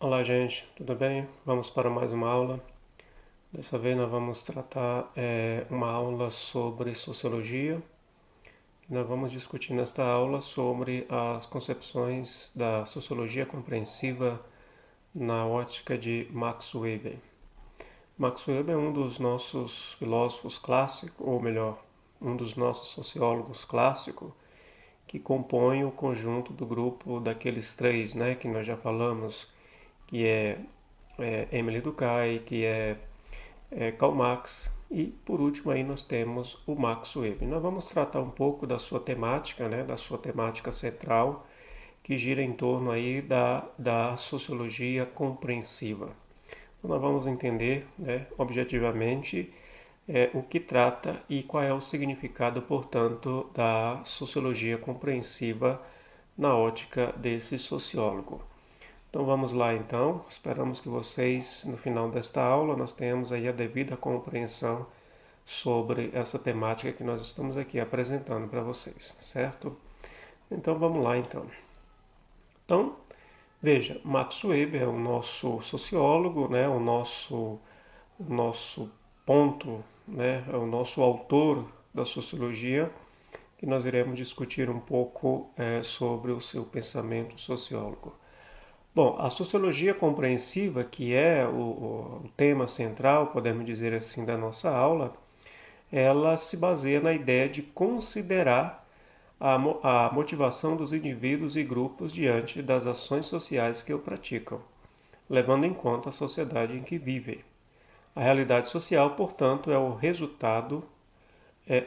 Olá, gente, tudo bem? Vamos para mais uma aula. Dessa vez nós vamos tratar uma aula sobre sociologia. Nós vamos discutir nesta aula sobre as concepções da sociologia compreensiva na ótica de Max Weber. Max Weber é um dos nossos filósofos clássicos, ou melhor, um dos nossos sociólogos clássicos, que compõe o conjunto do grupo daqueles três, né, que nós já falamos, que é Emile Durkheim, que é Karl Marx e por último aí nós temos o Max Weber. Nós vamos tratar um pouco da sua temática, né, da sua temática central, que gira em torno aí da sociologia compreensiva. Então, nós vamos entender, né, objetivamente o que trata e qual é o significado, portanto, da sociologia compreensiva na ótica desse sociólogo. Então vamos lá então, esperamos que vocês no final desta aula nós tenhamos aí a devida compreensão sobre essa temática que nós estamos aqui apresentando para vocês, certo? Então vamos lá então. Então, veja, Max Weber é o nosso sociólogo, né, o nosso ponto, né, é o nosso autor da sociologia, que nós iremos discutir um pouco sobre o seu pensamento sociólogo. Bom, a sociologia compreensiva, que é o tema central, podemos dizer assim, da nossa aula, ela se baseia na ideia de considerar a motivação dos indivíduos e grupos diante das ações sociais que o praticam, levando em conta a sociedade em que vivem. A realidade social, portanto, é o resultado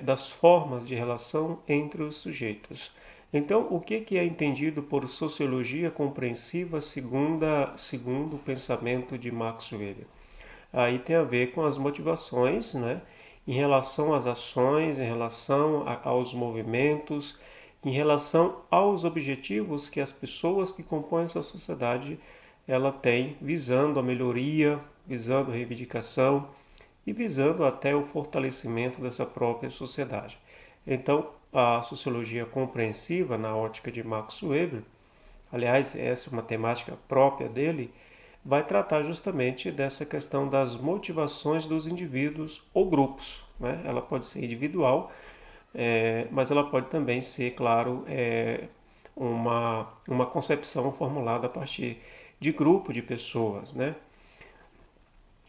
das formas de relação entre os sujeitos. Então, o que é entendido por sociologia compreensiva segundo o pensamento de Max Weber? Aí tem a ver com as motivações, né, em relação às ações, em relação aos movimentos, em relação aos objetivos que as pessoas que compõem essa sociedade ela tem, visando a melhoria, visando a reivindicação e visando até o fortalecimento dessa própria sociedade. Então, a sociologia compreensiva, na ótica de Max Weber, aliás, essa é uma temática própria dele, vai tratar justamente dessa questão das motivações dos indivíduos ou grupos. Né? Ela pode ser individual, mas ela pode também ser, claro, uma concepção formulada a partir de grupo de pessoas. Né?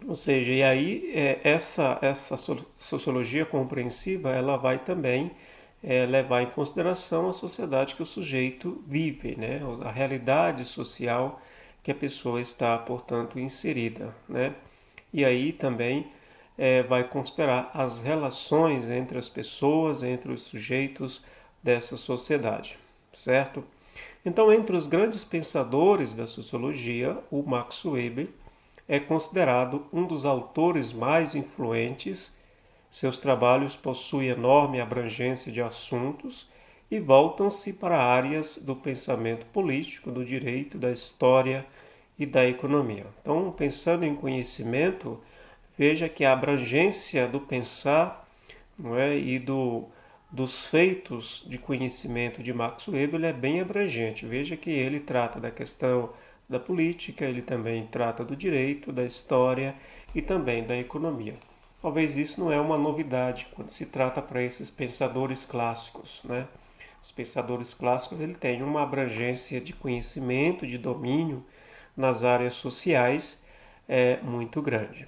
Ou seja, e aí essa sociologia compreensiva ela vai também levar em consideração a sociedade que o sujeito vive, né? A realidade social que a pessoa está, portanto, inserida. Né? E aí também vai considerar as relações entre as pessoas, entre os sujeitos dessa sociedade, certo? Então, entre os grandes pensadores da sociologia, o Max Weber é considerado um dos autores mais influentes. Seus trabalhos possuem enorme abrangência de assuntos e voltam-se para áreas do pensamento político, do direito, da história e da economia. Então, pensando em conhecimento, veja que a abrangência do pensar, não é, dos feitos de conhecimento de Max Weber é bem abrangente. Veja que ele trata da questão da política, ele também trata do direito, da história e também da economia. Talvez isso não é uma novidade quando se trata para esses pensadores clássicos, né? Os pensadores clássicos ele têm uma abrangência de conhecimento, de domínio nas áreas sociais muito grande.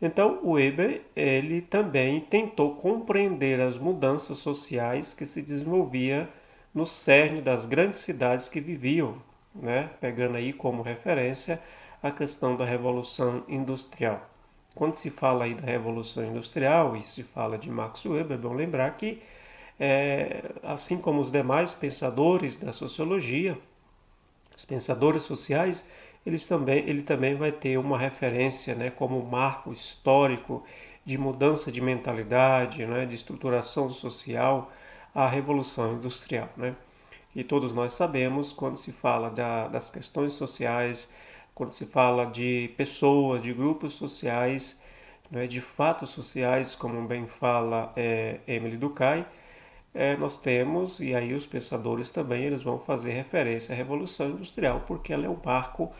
Então, o Weber ele também tentou compreender as mudanças sociais que se desenvolvia no cerne das grandes cidades que viviam, né? Pegando aí como referência a questão da Revolução Industrial. Quando se fala aí da Revolução Industrial e se fala de Max Weber, é bom lembrar que, assim como os demais pensadores da sociologia, os pensadores sociais, ele também vai ter uma referência, né, como marco histórico de mudança de mentalidade, né, de estruturação social, a Revolução Industrial. Né? E todos nós sabemos, quando se fala das questões sociais, quando se fala de pessoas, de grupos sociais, né, de fatos sociais, como bem fala Emile Durkheim, nós temos, e aí os pensadores também eles vão fazer referência à Revolução Industrial, porque ela é o marco,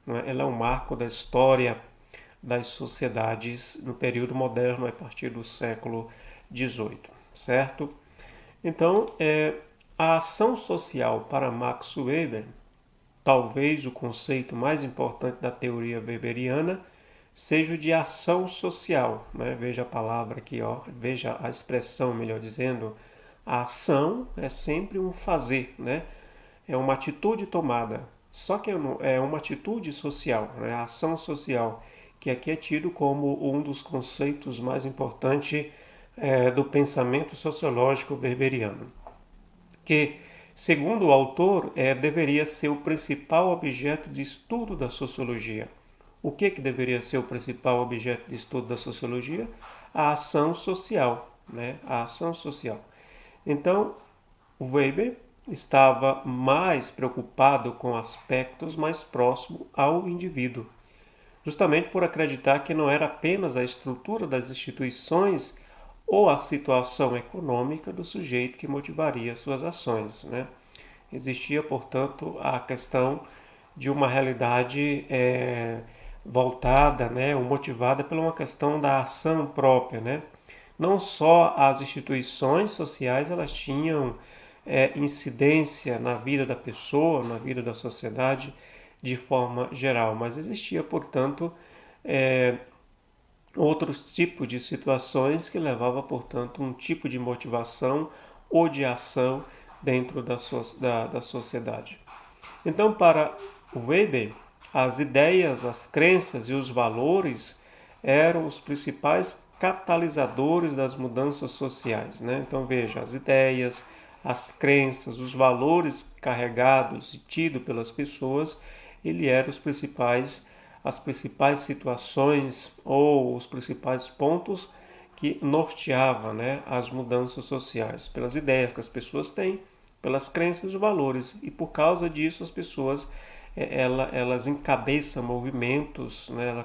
né? Ela é um marco da história das sociedades no período moderno, a partir do século XVIII, certo? Então, a ação social para Max Weber, talvez o conceito mais importante da teoria weberiana, seja o de ação social, né? Veja a palavra aqui, ó, veja a expressão, melhor dizendo, a ação é sempre um fazer, né? É uma atitude tomada, só que é uma atitude social, né? A ação social, que aqui é tido como um dos conceitos mais importantes do pensamento sociológico weberiano, que, segundo o autor, deveria ser o principal objeto de estudo da sociologia. O que deveria ser o principal objeto de estudo da sociologia? A ação social, né? A ação social. Então, Weber estava mais preocupado com aspectos mais próximos ao indivíduo, justamente por acreditar que não era apenas a estrutura das instituições ou a situação econômica do sujeito que motivaria suas ações, né? Existia, portanto, a questão de uma realidade voltada, né, ou motivada por uma questão da ação própria, né? Não só as instituições sociais elas tinham incidência na vida da pessoa, na vida da sociedade de forma geral, mas existia, portanto, outros tipos de situações que levavam, portanto, um tipo de motivação ou de ação dentro da sociedade. Então, para o Weber, as ideias, as crenças e os valores eram os principais catalisadores das mudanças sociais, né? Então, veja, as ideias, as crenças, os valores carregados e tidos pelas pessoas, ele eram as principais situações ou os principais pontos que norteava, né, as mudanças sociais, pelas ideias que as pessoas têm, pelas crenças e valores. E por causa disso as pessoas elas encabeçam movimentos, né,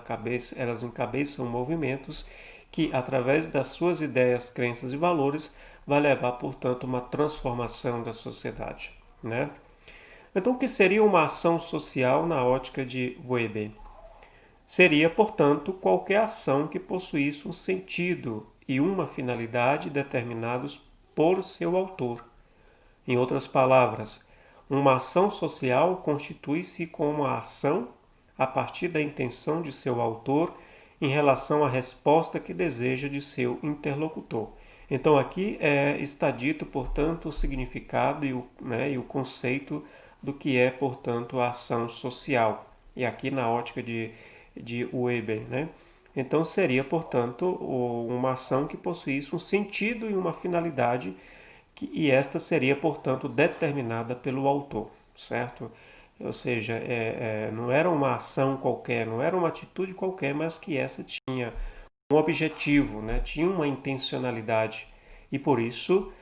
elas encabeçam movimentos que através das suas ideias, crenças e valores vai levar, portanto, uma transformação da sociedade, né? Então, o que seria uma ação social na ótica de Weber? Seria, portanto, qualquer ação que possuísse um sentido e uma finalidade determinados por seu autor. Em outras palavras, uma ação social constitui-se como uma ação a partir da intenção de seu autor em relação à resposta que deseja de seu interlocutor. Então, aqui está dito, portanto, o significado e o conceito do que é, portanto, a ação social. E aqui na ótica de Weber, né? Então, seria, portanto, uma ação que possuísse um sentido e uma finalidade e esta seria, portanto, determinada pelo autor, certo? Ou seja, não era uma ação qualquer, não era uma atitude qualquer, mas que essa tinha um objetivo, né? Tinha uma intencionalidade e por isso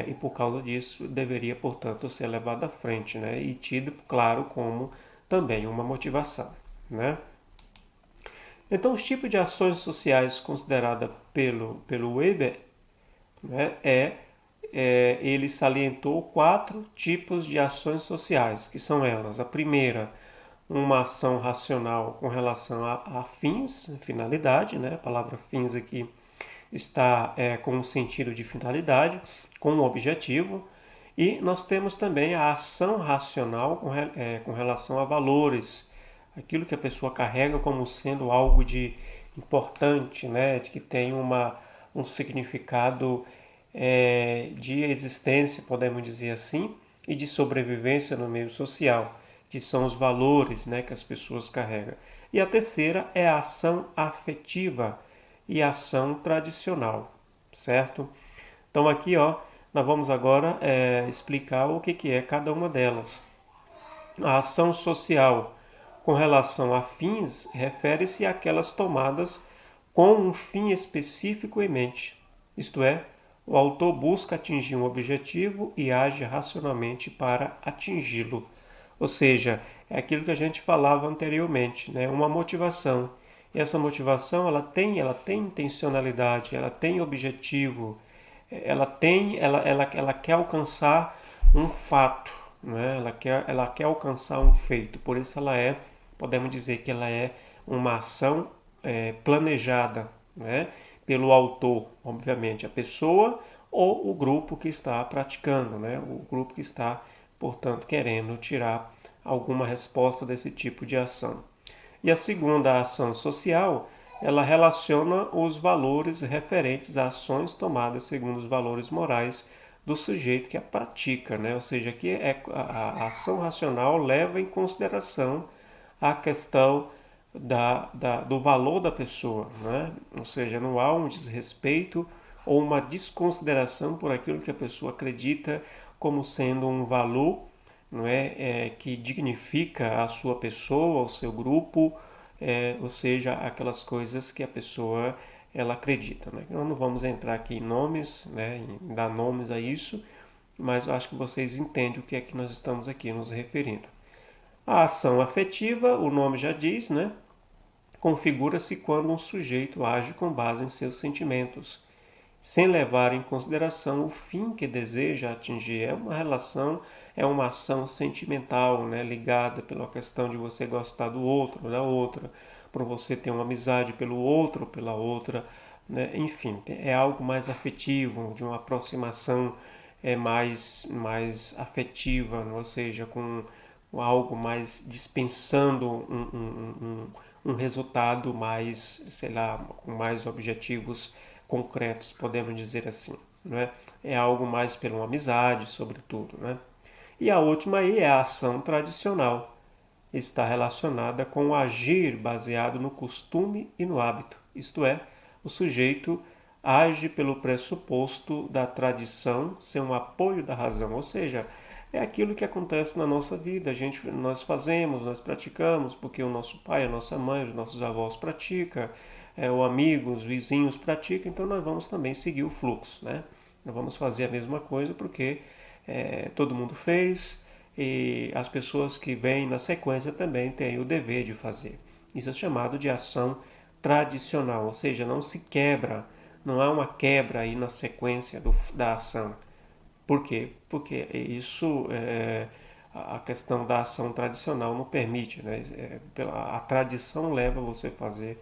e por causa disso deveria, portanto, ser levado à frente, né? E tido, claro, como também uma motivação, né? Então, os tipos de ações sociais consideradas pelo Weber, né, ele salientou 4 tipos de ações sociais, que são elas. A primeira, uma ação racional com relação a fins, finalidade, né? A palavra fins aqui está com um sentido de finalidade, com um objetivo. E nós temos também a ação racional com relação a valores, aquilo que a pessoa carrega como sendo algo de importante, né? De que tem um significado de existência, podemos dizer assim, e de sobrevivência no meio social, que são os valores, né, que as pessoas carregam. E a terceira é a ação afetiva e a ação tradicional, certo? Então aqui, ó, nós vamos agora explicar o que é cada uma delas. A ação social com relação a fins refere-se àquelas tomadas com um fim específico em mente, isto é, o autor busca atingir um objetivo e age racionalmente para atingi-lo. Ou seja, é aquilo que a gente falava anteriormente, né? Uma motivação. E essa motivação ela tem intencionalidade, ela tem objetivo, ela quer alcançar um fato, né? Ela quer alcançar um feito, por isso ela é podemos dizer que ela é uma ação planejada, né, pelo autor, obviamente, a pessoa ou o grupo que está praticando, né, o grupo que está, portanto, querendo tirar alguma resposta desse tipo de ação. E a segunda, a ação social, ela relaciona os valores referentes a ações tomadas segundo os valores morais do sujeito que a pratica, né? Ou seja, que a ação racional leva em consideração a questão do valor da pessoa, né? Ou seja, não há um desrespeito ou uma desconsideração por aquilo que a pessoa acredita como sendo um valor, não que dignifica a sua pessoa, o seu grupo, ou seja, aquelas coisas que a pessoa ela acredita, né? Nós não vamos entrar aqui em nomes, né, em dar nomes a isso, mas eu acho que vocês entendem o que é que nós estamos aqui nos referindo. A ação afetiva, o nome já diz, né? Configura-se quando um sujeito age com base em seus sentimentos, sem levar em consideração o fim que deseja atingir. É uma relação, é uma ação sentimental, né, ligada pela questão de você gostar do outro, da outra, por você ter uma amizade pelo outro, pela outra, né? Enfim, é algo mais afetivo, de uma aproximação mais afetiva, ou seja, com algo mais dispensando um resultado mais, sei lá, com mais objetivos concretos, podemos dizer assim, né? É algo mais pela uma amizade, sobretudo, né? E a última aí é a ação tradicional. Está relacionada com o agir baseado no costume e no hábito. Isto é, o sujeito age pelo pressuposto da tradição ser um apoio da razão, ou seja, é aquilo que acontece na nossa vida. Nós fazemos, nós praticamos, porque o nosso pai, a nossa mãe, os nossos avós praticam, o amigo, os vizinhos praticam, então nós vamos também seguir o fluxo, né? Nós vamos fazer a mesma coisa porque todo mundo fez e as pessoas que vêm na sequência também têm o dever de fazer. Isso é chamado de ação tradicional, ou seja, não se quebra, não há uma quebra aí na sequência da ação. Por quê? Porque isso, a questão da ação tradicional não permite, né? A tradição leva você a fazer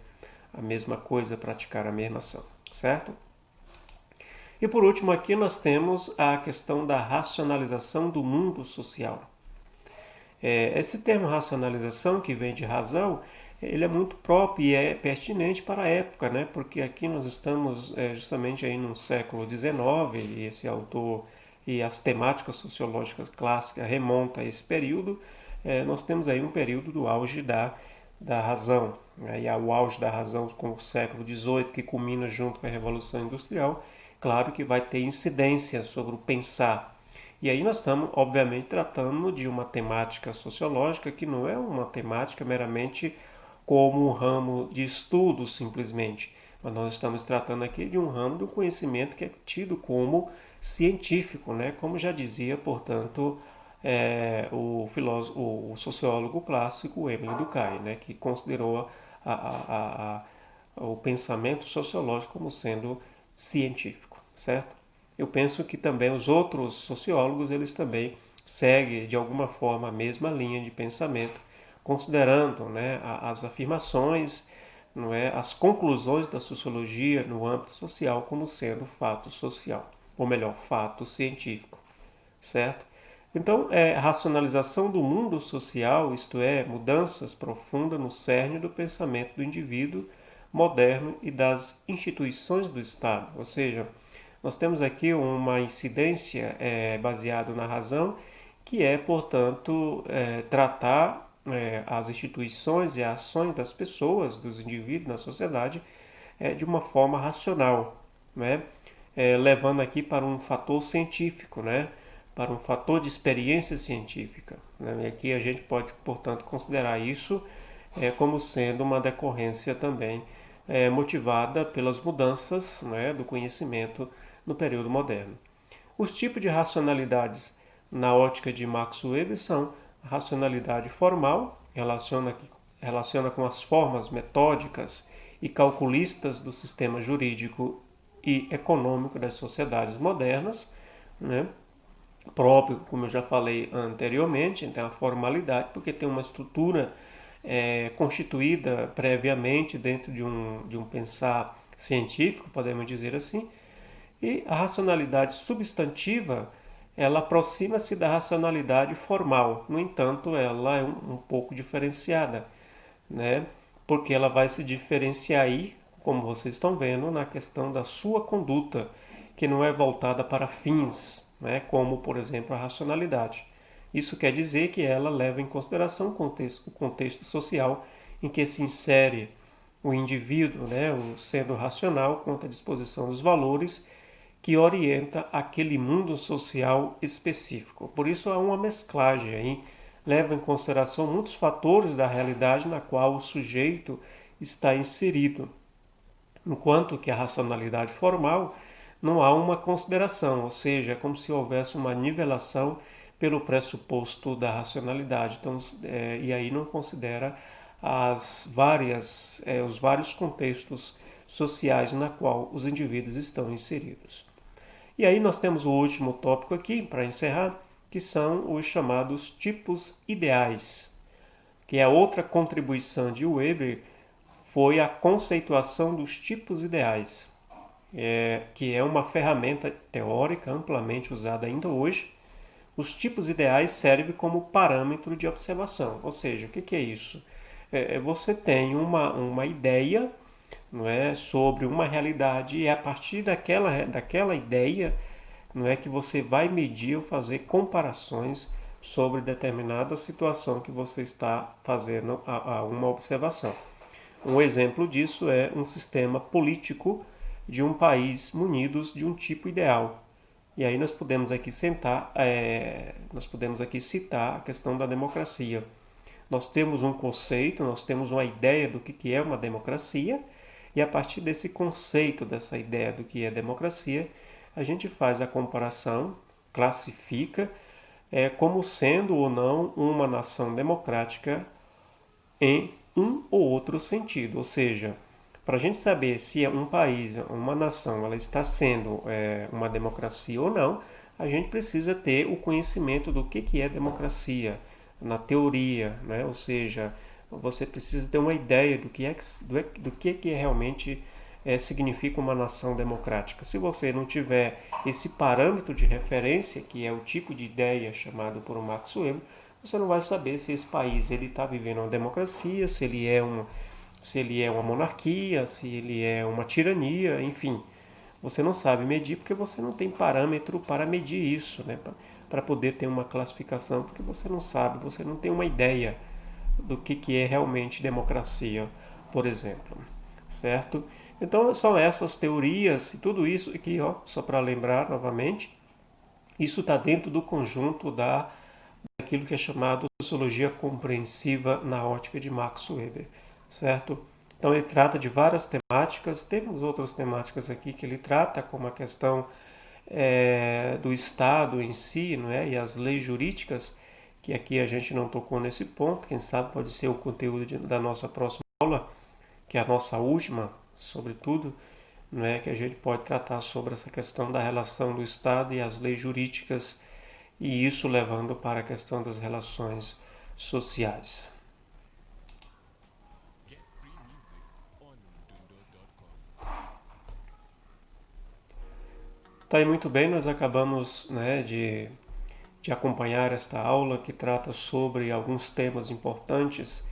a mesma coisa, praticar a mesma ação, certo? E por último aqui nós temos a questão da racionalização do mundo social. Esse termo racionalização, que vem de razão, ele é muito próprio e é pertinente para a época, né? Porque aqui nós estamos justamente aí no século XIX e esse autor e as temáticas sociológicas clássicas remontam a esse período. Nós temos aí um período do auge da razão, né? E o auge da razão com o século XVIII, que culmina junto com a Revolução Industrial, claro que vai ter incidência sobre o pensar. E aí nós estamos, obviamente, tratando de uma temática sociológica que não é uma temática meramente como um ramo de estudo, simplesmente. Mas nós estamos tratando aqui de um ramo do conhecimento que é tido como científico, né? Como já dizia, portanto, o sociólogo clássico Emile Durkheim, né? Que considerou o pensamento sociológico como sendo científico, certo? Eu penso que também os outros sociólogos, eles também seguem de alguma forma a mesma linha de pensamento, considerando, né, as afirmações, não é, as conclusões da sociologia no âmbito social como sendo fato social, ou melhor, fato científico, certo? Então, a racionalização do mundo social, isto é, mudanças profundas no cerne do pensamento do indivíduo moderno e das instituições do Estado, ou seja, nós temos aqui uma incidência baseada na razão, que é, portanto, tratar as instituições e as ações das pessoas, dos indivíduos na sociedade, de uma forma racional, né? Levando aqui para um fator científico, né? Para um fator de experiência científica, né? E aqui a gente pode, portanto, considerar isso como sendo uma decorrência também motivada pelas mudanças, né, do conhecimento no período moderno. Os tipos de racionalidades na ótica de Max Weber são a racionalidade formal, relaciona com as formas metódicas e calculistas do sistema jurídico e econômico das sociedades modernas, né? Próprio, como eu já falei anteriormente, tem a formalidade, porque tem uma estrutura constituída previamente dentro de um pensar científico, podemos dizer assim, e a racionalidade substantiva, ela aproxima-se da racionalidade formal. No entanto, ela é um pouco diferenciada, né? Porque ela vai se diferenciar aí, como vocês estão vendo, na questão da sua conduta, que não é voltada para fins, né? Como, por exemplo, a racionalidade. Isso quer dizer que ela leva em consideração o contexto social em que se insere o indivíduo, né? Sendo racional quanto à disposição dos valores que orienta aquele mundo social específico. Por isso há uma mesclagem aí, leva em consideração muitos fatores da realidade na qual o sujeito está inserido, enquanto que a racionalidade formal não há uma consideração, ou seja, é como se houvesse uma nivelação pelo pressuposto da racionalidade. Então, e aí não considera os vários contextos sociais na qual os indivíduos estão inseridos. E aí nós temos o último tópico aqui, para encerrar, que são os chamados tipos ideais, que é a outra contribuição de Weber, foi a conceituação dos tipos ideais, que é uma ferramenta teórica amplamente usada ainda hoje. Os tipos ideais servem como parâmetro de observação, ou seja, o que é isso? Você tem uma ideia, não é, sobre uma realidade e é a partir daquela ideia, não é, que você vai medir ou fazer comparações sobre determinada situação que você está fazendo uma observação. Um exemplo disso é um sistema político de um país munidos de um tipo ideal. E aí nós podemos aqui citar a questão da democracia. Nós temos um conceito, nós temos uma ideia do que é uma democracia, e a partir desse conceito, dessa ideia do que é democracia, a gente faz a comparação, classifica como sendo ou não uma nação democrática em um ou outro sentido. Ou seja, para a gente saber se um país, uma nação, ela está sendo uma democracia ou não, a gente precisa ter o conhecimento do que é democracia na teoria, né? Ou seja, você precisa ter uma ideia do que realmente significa uma nação democrática. Se você não tiver esse parâmetro de referência, que é o tipo de ideia chamado por Max Weber, você não vai saber se esse país ele está vivendo uma democracia, se ele é uma monarquia, se ele é uma tirania, enfim. Você não sabe medir porque você não tem parâmetro para medir isso, né? Para poder ter uma classificação, porque você não sabe, você não tem uma ideia do que é realmente democracia, por exemplo, certo? Então são essas teorias e tudo isso aqui, ó, só para lembrar novamente, isso está dentro do conjunto daquilo que é chamado sociologia compreensiva na ótica de Max Weber, certo? Então ele trata de várias temáticas, temos outras temáticas aqui que ele trata, como a questão do Estado em si, não é? E as leis jurídicas, que aqui a gente não tocou nesse ponto, quem sabe pode ser o conteúdo da nossa próxima aula, que é a nossa última, sobretudo, não é? Que a gente pode tratar sobre essa questão da relação do Estado e as leis jurídicas, e isso levando para a questão das relações sociais. Tá aí, muito bem, nós acabamos, né, de acompanhar esta aula que trata sobre alguns temas importantes,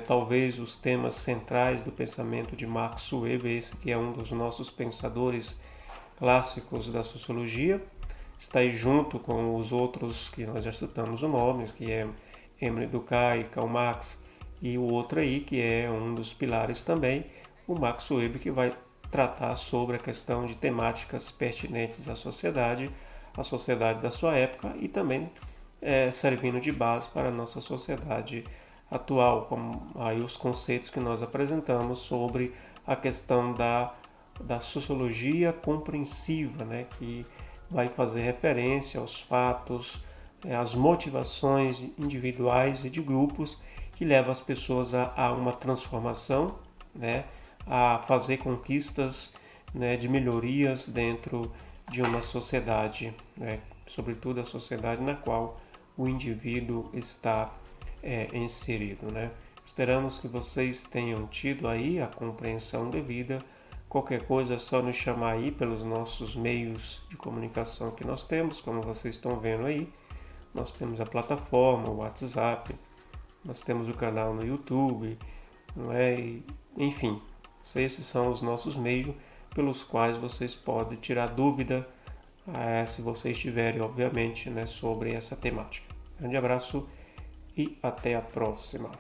talvez os temas centrais do pensamento de Max Weber, esse que é um dos nossos pensadores clássicos da sociologia, está aí junto com os outros que nós já citamos o nome, que é Emile Durkheim, Karl Marx, e o outro aí que é um dos pilares também, o Max Weber, que vai tratar sobre a questão de temáticas pertinentes à sociedade da sua época e também servindo de base para a nossa sociedade atual, como aí os conceitos que nós apresentamos sobre a questão da sociologia compreensiva, né, que vai fazer referência aos fatos, às motivações individuais e de grupos que levam as pessoas a uma transformação, né, a fazer conquistas, né, de melhorias dentro de uma sociedade, né, sobretudo a sociedade na qual o indivíduo está inserido, né? Esperamos que vocês tenham tido aí a compreensão devida. Qualquer coisa é só nos chamar aí pelos nossos meios de comunicação que nós temos, como vocês estão vendo aí. Nós temos a plataforma, o WhatsApp, nós temos o canal no YouTube, não é? Enfim, esses são os nossos meios pelos quais vocês podem tirar dúvida, se vocês tiverem, obviamente, né, sobre essa temática. Grande abraço e até a próxima.